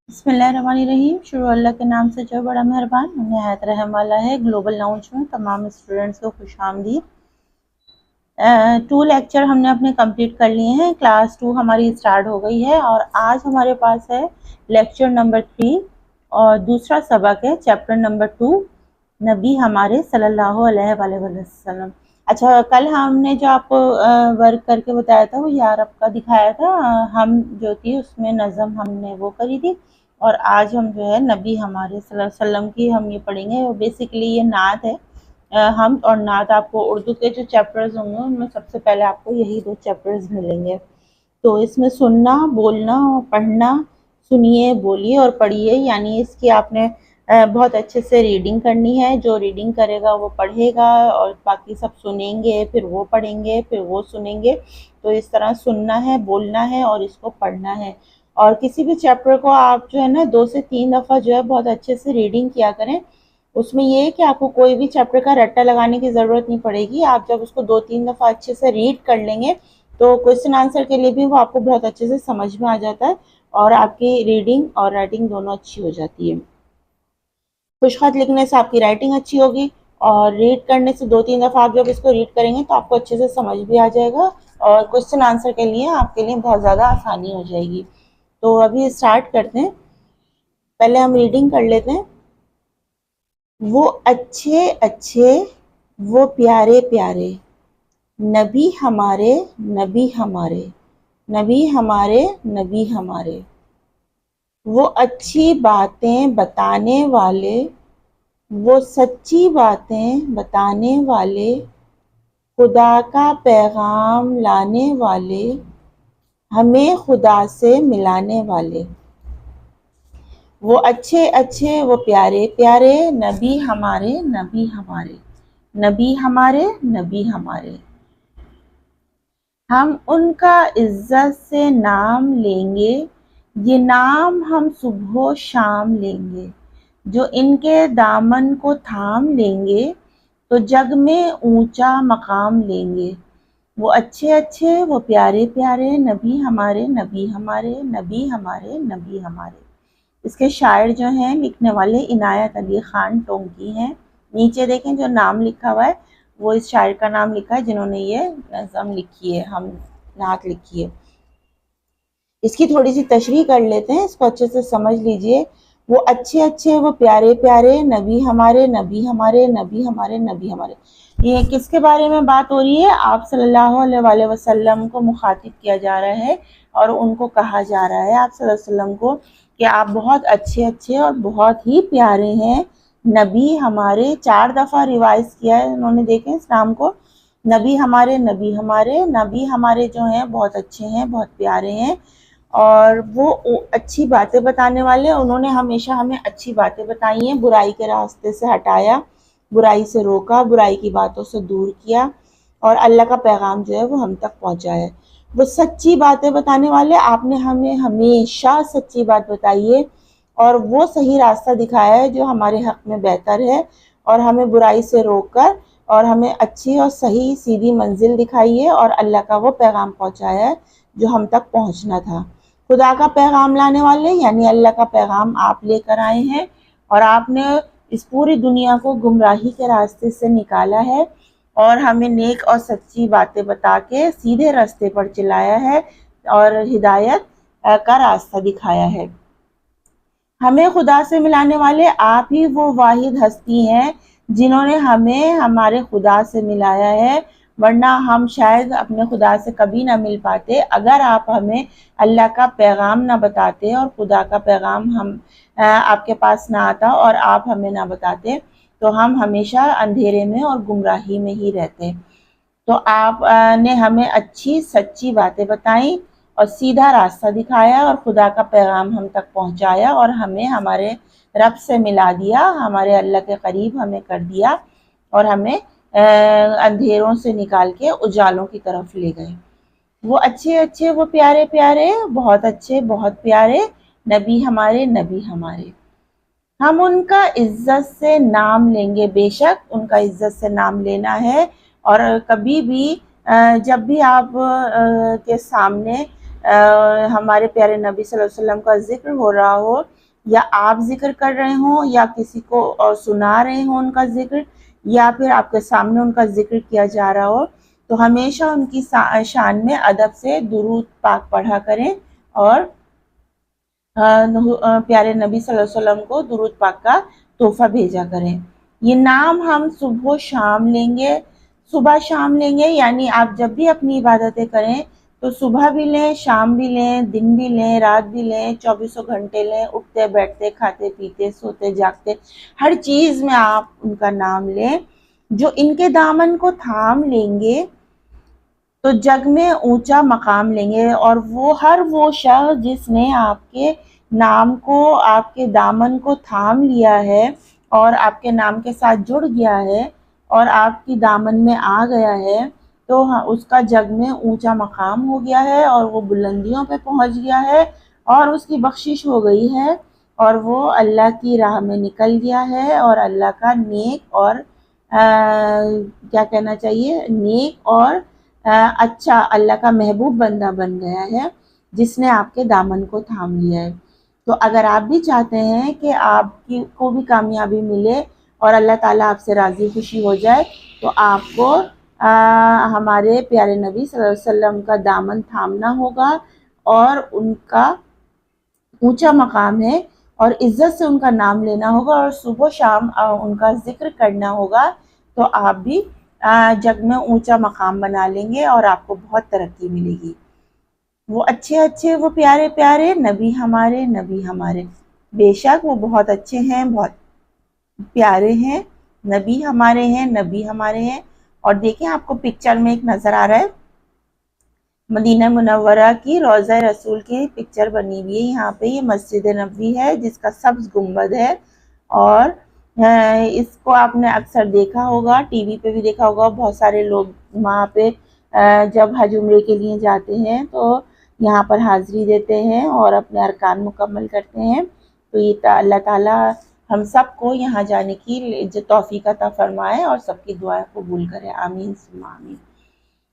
बिस्मिल्लाहिर्रहमानिर्रहीम। शुरू अल्लाह के नाम से जो बड़ा मेहरबान निहायत रहम वाला है। ग्लोबल लाउंज में तमाम स्टूडेंट्स को खुशामदीद। 2 लेक्चर हमने अपने कंप्लीट कर लिए हैं। क्लास 2 हमारी स्टार्ट हो गई है और आज हमारे पास है लेक्चर नंबर 3 और दूसरा सबक है चैप्टर नंबर 2, नबी हमारे सल्लल्लाहु अलैहि वसल्लम। अच्छा, कल हमने जो आपको वर्क करके बताया था वो यारब का दिखाया था। हम जो थी उसमें नज़म हमने वो करी थी और आज हम जो है नबी हमारे सल्लल्लाहु अलैहि वसल्लम की हम ये पढ़ेंगे। बेसिकली ये नात है। हम और नात आपको उर्दू के जो चैप्टर्स होंगे उनमें सबसे पहले आपको यही 2 चैप्टर्स मिलेंगे। तो इसमें सुनना, बोलना और पढ़ना, सुनिए, बोलिए और पढ़िए, यानी इसकी आपने बहुत अच्छे से रीडिंग करनी है। जो रीडिंग करेगा वो पढ़ेगा और बाकी सब सुनेंगे, फिर वो पढ़ेंगे, फिर वो सुनेंगे। तो इस तरह सुनना है, बोलना है और इसको पढ़ना है। और किसी भी चैप्टर को आप जो है ना 2 से 3 दफ़ा जो है बहुत अच्छे से रीडिंग किया करें। उसमें ये है कि आपको कोई भी चैप्टर का रट्टा लगाने की ज़रूरत नहीं पड़ेगी। आप जब उसको 2-3 दफ़ा अच्छे से रीड कर लेंगे तो क्वेश्चन आंसर के लिए भी वो आपको बहुत अच्छे से समझ में आ जाता है और आपकी रीडिंग और राइटिंग दोनों अच्छी हो जाती है। खुशखत लिखने से आपकी राइटिंग अच्छी होगी और रीड करने से 2-3 दफ़ा आप जब इसको रीड करेंगे तो आपको अच्छे से समझ भी आ जाएगा और क्वेश्चन आंसर के लिए आपके लिए बहुत ज़्यादा आसानी हो जाएगी। तो अभी स्टार्ट करते हैं। पहले हम रीडिंग कर लेते हैं। वो अच्छे अच्छे, वो प्यारे प्यारे, नबी हमारे, नबी हमारे, नबी हमारे, नबी हमारे। वो अच्छी बातें बताने वाले, वो सच्ची बातें बताने वाले, खुदा का पैगाम लाने वाले, हमें खुदा से मिलाने वाले। वो अच्छे अच्छे, वो प्यारे प्यारे, नबी हमारे, नबी हमारे, नबी हमारे, नबी हमारे। हम उनका इज्जत से नाम लेंगे, ये नाम हम सुबह शाम लेंगे। जो इनके दामन को थाम लेंगे तो जग में ऊंचा मकाम लेंगे। वो अच्छे अच्छे, वो प्यारे प्यारे, नबी हमारे, नबी हमारे, नबी हमारे, नबी हमारे। इसके शायर जो हैं, लिखने वाले इनायत अली खान टोंकी हैं। नीचे देखें जो नाम लिखा हुआ है वो इस शायर का नाम लिखा है जिन्होंने ये नज़म लिखी है, हम नात लिखी है। इसकी थोड़ी सी तशरीह कर लेते हैं, इसको अच्छे से समझ लीजिए। वो अच्छे अच्छे, वो प्यारे प्यारे, नबी हमारे, नबी हमारे, नबी हमारे, नबी हमारे। ये किसके बारे में बात हो रही है? आप सल्लल्लाहु अलैहि वसल्लम को मुखातिब किया जा रहा है और उनको कहा जा रहा है आप सल्लल्लाहु अलैहि वसल्लम को कि आप बहुत अच्छे अच्छे और बहुत ही प्यारे हैं। नबी हमारे 4 दफ़ा रिवाइज किया है उन्होंने, देखें इस नाम को, नबी हमारे, नबी हमारे, नबी हमारे जो हैं बहुत अच्छे हैं, बहुत प्यारे हैं और वो अच्छी बातें बताने वाले। उन्होंने हमेशा हमें अच्छी बातें बताई हैं, बुराई के रास्ते से हटाया, बुराई से रोका, बुराई की बातों से दूर किया और अल्लाह का पैगाम जो है वो हम तक पहुंचाया। वो सच्ची बातें बताने वाले, आपने हमें हमेशा सच्ची बात बताई है और वो सही रास्ता दिखाया है जो हमारे हक में बेहतर है और हमें बुराई से रोककर और हमें अच्छी और सही सीधी मंजिल दिखाई है और अल्लाह का वो पैगाम पहुंचाया है जो हम तक पहुंचना था। खुदा का पैगाम लाने वाले यानी अल्लाह का पैगाम आप लेकर आए हैं और आपने इस पूरी दुनिया को गुमराही के रास्ते से निकाला है और हमें नेक और सच्ची बातें बता के सीधे रास्ते पर चलाया है और हिदायत का रास्ता दिखाया है। हमें खुदा से मिलाने वाले आप ही वो वाहिद हस्ती हैं जिन्होंने हमें हमारे खुदा से मिलाया है, वरना हम शायद अपने खुदा से कभी ना मिल पाते अगर आप हमें अल्लाह का पैगाम ना बताते और खुदा का पैगाम हम आपके पास ना आता और आप हमें ना बताते तो हम हमेशा अंधेरे में और गुमराही में ही रहते। तो आप ने हमें अच्छी सच्ची बातें बताई और सीधा रास्ता दिखाया और खुदा का पैगाम हम तक पहुंचाया और हमें हमारे रब से मिला दिया, हमारे अल्लाह के करीब हमें कर दिया और हमें अंधेरों से निकाल के उजालों की तरफ ले गए। वो अच्छे अच्छे, वो प्यारे प्यारे, बहुत अच्छे बहुत प्यारे, नबी हमारे, नबी हमारे। हम उनका इज्जत से नाम लेंगे, बेशक उनका इज्जत से नाम लेना है और कभी भी जब भी आप के सामने हमारे प्यारे नबी सल्लल्लाहु अलैहि वसल्लम का जिक्र हो रहा हो یا آپ ذکر کر رہے ہوں یا کسی کو اور سنا رہے ہوں ان کا ذکر، یا پھر آپ کے سامنے ان کا ذکر کیا جا رہا ہو، تو ہمیشہ ان کی شان میں ادب سے درود پاک پڑھا کریں اور پیارے نبی صلی اللہ علیہ وسلم کو درود پاک کا تحفہ بھیجا کریں۔ یہ نام ہم صبح و شام لیں گے، صبح شام لیں گے، یعنی آپ جب بھی اپنی عبادتیں کریں تو صبح بھی لیں، شام بھی لیں، دن بھی لیں، رات بھی لیں، 24 گھنٹے لیں، اٹھتے بیٹھتے کھاتے پیتے سوتے جاگتے ہر چیز میں آپ ان کا نام لیں۔ جو ان کے دامن کو تھام لیں گے تو جگ میں اونچا مقام لیں گے، اور وہ شخص جس نے آپ کے نام کو، آپ کے دامن کو تھام لیا ہے اور آپ کے نام کے ساتھ جڑ گیا ہے اور آپ کی دامن میں آ گیا ہے، تو اس کا جگ میں اونچا مقام ہو گیا ہے اور وہ بلندیوں پہ پہنچ گیا ہے اور اس کی بخشش ہو گئی ہے اور وہ اللہ کی راہ میں نکل گیا ہے اور اللہ کا نیک اور کیا کہنا چاہیے، نیک اور اچھا اللہ کا محبوب بندہ بن گیا ہے جس نے آپ کے دامن کو تھام لیا ہے۔ تو اگر آپ بھی چاہتے ہیں کہ آپ کو بھی کامیابی ملے اور اللہ تعالیٰ آپ سے راضی خوشی ہو جائے، تو آپ کو ہمارے پیارے نبی صلی اللہ علیہ وسلم کا دامن تھامنا ہوگا اور ان کا اونچا مقام ہے اور عزت سے ان کا نام لینا ہوگا اور صبح و شام ان کا ذکر کرنا ہوگا، تو آپ بھی جگ میں اونچا مقام بنا لیں گے اور آپ کو بہت ترقی ملے گی۔ وہ اچھے اچھے، وہ پیارے پیارے نبی ہمارے، نبی ہمارے، بے شک وہ بہت اچھے ہیں، بہت پیارے ہیں، نبی ہمارے ہیں، نبی ہمارے ہیں۔ اور دیکھیں آپ کو پکچر میں ایک نظر آ رہا ہے، مدینہ منورہ کی روضہ رسول کی پکچر بنی ہوئی ہے، یہاں پہ یہ مسجد نبوی ہے جس کا سبز گنبد ہے، اور اس کو آپ نے اکثر دیکھا ہوگا، ٹی وی پہ بھی دیکھا ہوگا، بہت سارے لوگ وہاں پہ جب حج عمرے کے لیے جاتے ہیں تو یہاں پر حاضری دیتے ہیں اور اپنے ارکان مکمل کرتے ہیں۔ تو یہ اللہ تعالیٰ ہم سب کو یہاں جانے کی توفیق عطا فرمائے اور سب کی دعائیں قبول کرے، آمین ثم آمین۔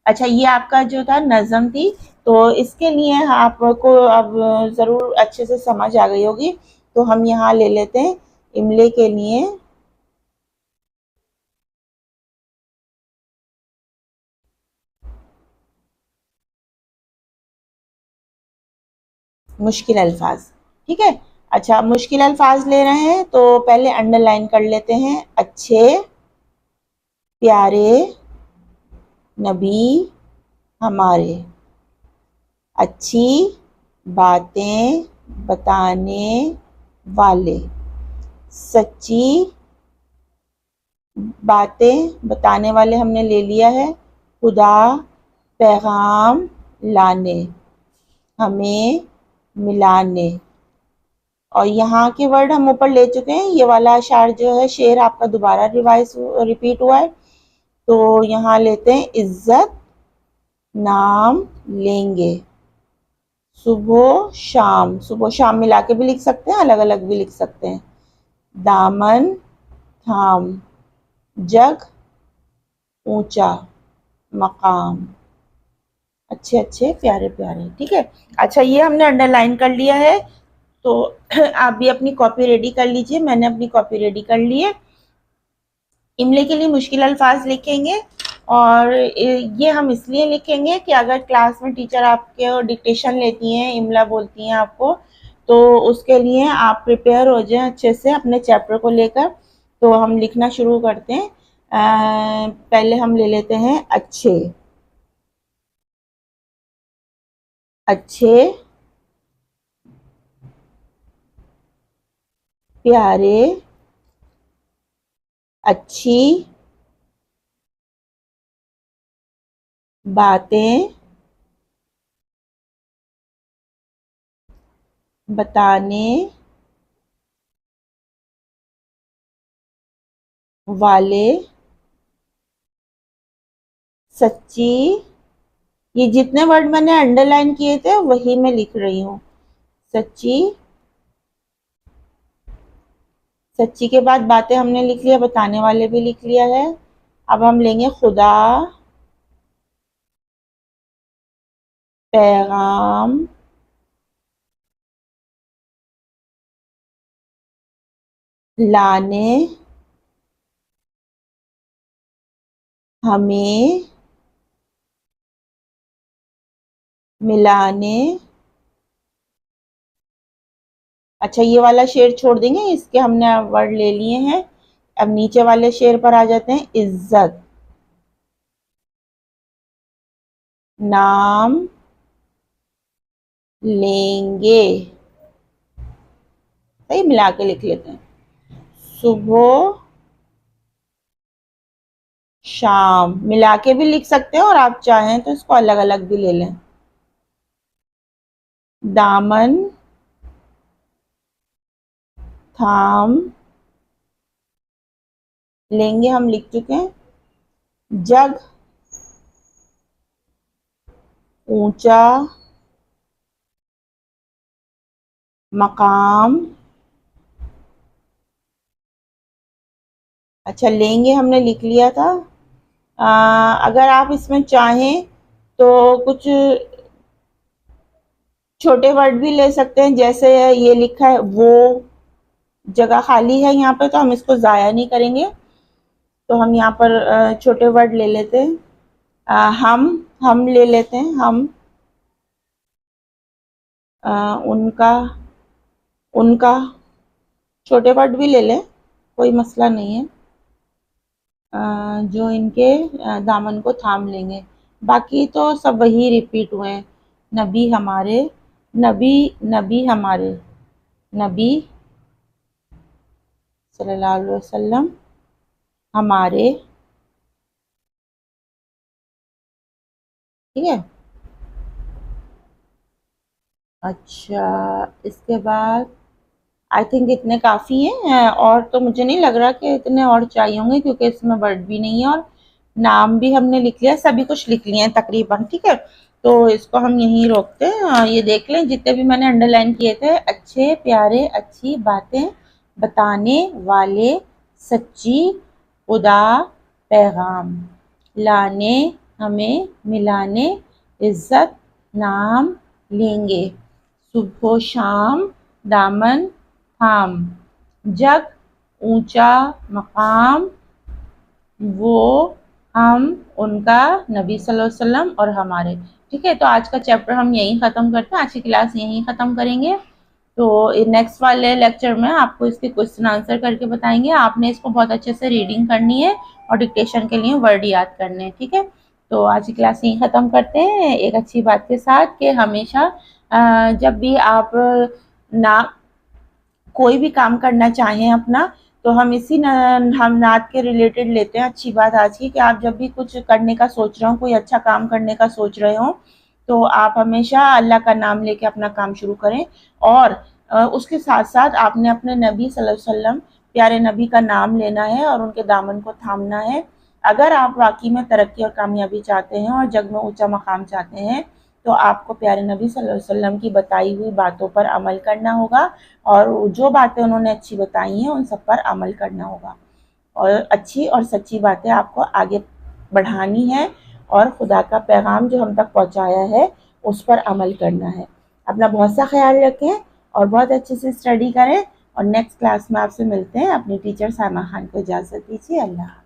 اچھا، یہ آپ کا جو تھا نظم تھی، تو اس کے لیے آپ کو اب ضرور اچھے سے سمجھ آ گئی ہوگی، تو ہم یہاں لے لیتے ہیں املے کے لیے مشکل الفاظ، ٹھیک ہے۔ اچھا، مشکل الفاظ لے رہے ہیں تو پہلے انڈر لائن کر لیتے ہیں، اچھے پیارے نبی ہمارے، اچھی باتیں بتانے والے، سچی باتیں بتانے والے ہم نے لے لیا ہے، خدا پیغام لانے، ہمیں ملانے، اور یہاں کے ورڈ ہم اوپر لے چکے ہیں، یہ والا اشعار جو ہے شعر آپ کا دوبارہ ریپیٹ ہوا ہے، تو یہاں لیتے ہیں عزت نام لیں گے، صبح شام، صبح شام ملا کے بھی لکھ سکتے ہیں، الگ الگ بھی لکھ سکتے ہیں، دامن تھام، جگ اونچا مقام، اچھے اچھے پیارے پیارے، ٹھیک ہے۔ اچھا، یہ ہم نے انڈر لائن کر لیا ہے، تو آپ بھی اپنی کاپی ریڈی کر لیجئے، میں نے اپنی کاپی ریڈی کر لی ہے۔ املے کے لیے مشکل الفاظ لکھیں گے، اور یہ ہم اس لیے لکھیں گے کہ اگر کلاس میں ٹیچر آپ کے ڈکٹیشن لیتی ہیں، املا بولتی ہیں آپ کو، تو اس کے لیے آپ پریپیئر ہو جائیں اچھے سے اپنے چیپٹر کو لے کر۔ تو ہم لکھنا شروع کرتے ہیں، پہلے ہم لے لیتے ہیں اچھے، اچھے پیارے، اچھی باتیں بتانے والے، سچی، یہ جتنے ورڈ میں نے انڈر لائن کیے تھے وہی میں لکھ رہی ہوں، سچی، سچی کے بعد باتیں ہم نے لکھ لیا، بتانے والے بھی لکھ لیا ہے۔ اب ہم لیں گے خدا پیغام लाने हमें मिलाने। अच्छा, ये वाला शेर छोड़ देंगे, इसके हमने वर्ड ले लिए हैं। अब नीचे वाले शेर पर आ जाते हैं। इज्जत नाम लेंगे, सही मिला के लिख लेते हैं। सुबह शाम मिला के भी लिख सकते हैं, और आप चाहें तो इसको अलग अलग भी ले लें। दामन थाम लेंगे, हम लिख चुके हैं। जग ऊंचा मकाम। अच्छा, लेंगे हमने लिख लिया था। अगर आप इसमें चाहें तो कुछ छोटे वर्ड भी ले सकते हैं, जैसे ये लिखा है वो, जगह खाली है यहाँ पे तो हम इसको ज़ाया नहीं करेंगे, तो हम यहाँ पर छोटे वर्ड ले लेते हैं। हम ले लेते हैं। हम उनका उनका छोटे वर्ड भी ले लें, कोई मसला नहीं है। जो इनके दामन को थाम लेंगे। बाकी तो सब वही रिपीट हुए हैं। नबी हमारे, नबी नबी हमारे, नबी सल्लल्लाहु अलैहि वसल्लम हमारे, ठीक है। अच्छा, इसके बाद आई थिंक इतने काफ़ी हैं, और तो मुझे नहीं लग रहा कि इतने और चाहिए होंगे, क्योंकि इसमें वर्ड भी नहीं है और नाम भी हमने लिख लिया, सभी कुछ लिख लिए हैं तकरीबन, ठीक है। तो इसको हम यहीं रोकते हैं। ये देख लें जितने भी मैंने अंडरलाइन किए थे। अच्छे प्यारे अच्छी बातें बताने वाले, सच्ची खुदा पैगाम, लाने हमें मिलाने, इज्जत नाम लेंगे, सुबह शाम दामन थाम, जग ऊंचा मकाम, वो हम उनका, नबी सल्लल्लाहु अलैहि वसल्लम और हमारे। ठीक है, तो आज का चैप्टर हम यहीं ख़त्म करते हैं, आज की क्लास यहीं ख़त्म करेंगे। तो नेक्स्ट वाले लेक्चर में आपको इसके क्वेश्चन आंसर करके बताएंगे। आपने इसको बहुत अच्छे से रीडिंग करनी है और डिक्टेशन के लिए वर्ड याद करने हैं, ठीक है। तो आज की क्लास यहीं ख़त्म करते हैं एक अच्छी बात के साथ, कि हमेशा जब भी आप ना कोई भी काम करना चाहें अपना, तो हम हम नात के रिलेटेड लेते हैं। अच्छी बात आज की कि आप जब भी कुछ करने का सोच रहे हो, कोई अच्छा काम करने का सोच रहे हो, तो आप हमेशा अल्लाह का नाम लेके अपना काम शुरू करें। और उसके साथ साथ आपने अपने नबी सल्लल्लाहु अलैहि वसल्लम, प्यारे नबी का नाम लेना है और उनके दामन को थामना है। अगर आप वाकई में तरक्की और कामयाबी चाहते हैं और जग में ऊंचा मकाम चाहते हैं, तो आपको प्यारे नबी सल्लल्लाहु अलैहि वसल्लम की बताई हुई बातों पर अमल करना होगा, और जो बातें उन्होंने अच्छी बताई हैं उन सब पर अमल करना होगा, और अच्छी और सच्ची बातें आपको आगे बढ़ानी है, और खुदा का पैगाम जो हम तक पहुंचाया है उस पर अमल करना है। अपना बहुत सा ख्याल रखें और बहुत अच्छे से स्टडी करें, और नेक्स्ट क्लास में आपसे मिलते हैं। अपनी टीचर साइमा खान को इजाज़त दीजिए। अल्लाह।